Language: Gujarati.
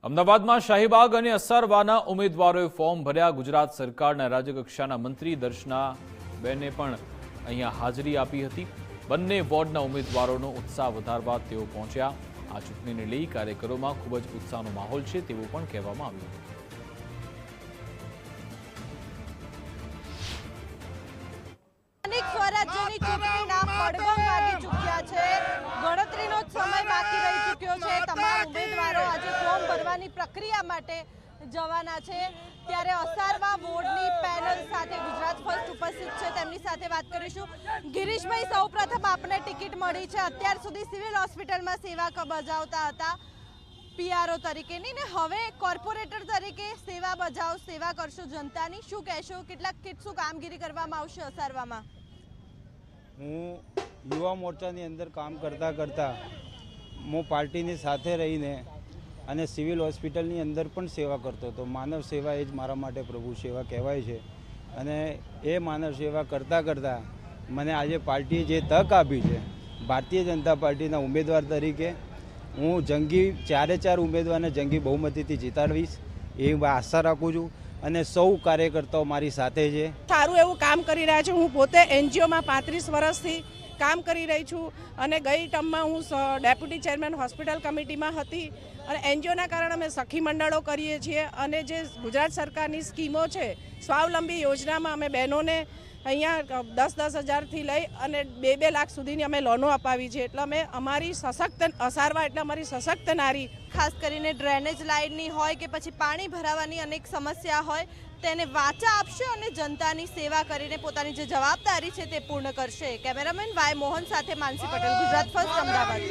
અમદાવાદમાં શાહીબાગ અને અસારવાના ઉમેદવારોએ ફોર્મ ભર્યા। ગુજરાત સરકારના રાજ્યકક્ષાના મંત્રી દર્શનાબેને પણ અહીંયા હાજરી આપી હતી। બંને વોર્ડના ઉમેદવારોનો ઉત્સાહ વધારવા તેઓ પહોંચ્યા। આ ચૂંટણીને લઈ કાર્યકરોમાં ખૂબ જ ઉત્સાહનો માહોલ છે તેવું પણ કહેવામાં આવ્યું હતું। સ્વરાજ્યની ચૂંટણીના પડઘમ વાગી ચૂક્યા છે। ગણતરીનો સમય બાકી રહી ચૂક્યો છે। તમામ ઉમેદવારો આજે ફોર્મ ભરવાની પ્રક્રિયા માટે જવાના છે। ત્યારે અસારવા વોર્ડની પેનલ સાથે ગુજરાત ફર્સ્ટ ઉપસ્થિત છે, તેમની સાથે વાત કરીશું। ગિરીશભાઈ, સૌપ્રથમ આપને ટિકિટ મળી છે। અત્યાર સુધી સિવિલ હોસ્પિટલમાં સેવા બજાવતા હતા પીઆરઓ તરીકેની, ને હવે કોર્પોરેટર તરીકે સેવા કરશો જનતાની। શું કહેશો, કેટલું કામગીરી કરવામાં આવશે અસારવામાં? હું યુવા મોરચાની અંદર કામ કરતા હું પાર્ટીની સાથે રહીને અને સિવિલ હોસ્પિટલની અંદર પણ સેવા કરતો હતો। માનવ સેવા એ જ મારા માટે પ્રભુ સેવા કહેવાય છે, અને એ માનવ સેવા કરતાં મને આજે પાર્ટીએ જે તક આપી છે, ભારતીય જનતા પાર્ટીના ઉમેદવાર તરીકે હું જંગી 4 ઉમેદવારને જંગી બહુમતીથી જીતાડવીશ એ આશા રાખું છું, અને સૌ કાર્યકર્તાઓ મારી સાથે છે। સારું એવું કામ કરી રહ્યા છે। હું પોતે એનજીઓમાં 35 વર્ષથી કામ કરી રહી છું, અને ગઈ ટર્મમાં હું ડેપ્યુટી ચેરમેન હોસ્પિટલ કમિટીમાં હતી, અને એનજીઓના કારણે અમે સખી મંડળો કરીએ છીએ, અને જે ગુજરાત સરકારની સ્કીમો છે સ્વાવલંબી યોજનામાં અમે બહેનોને અહીંયા 10-10 હજારથી લઈ અને 2-2 લાખ સુધીની અમે લોનો અપાવી છે। એટલે અમે અમારી સશક્ત અસારવા એટલે અમારી સશક્ત નારી, ખાસ કરીને ડ્રેનેજ લાઇનની હોય કે પછી પાણી ભરાવાની અનેક સમસ્યા હોય તેને વાચા આપશે અને જનતાની સેવા કરીને પોતાની જે જવાબદારી છે તે પૂર્ણ કરશે। કેમેરામેન વાય મોહન સાથે માનસી પટેલ, ગુજરાત ફર્સ્ટ, અમદાવાદ।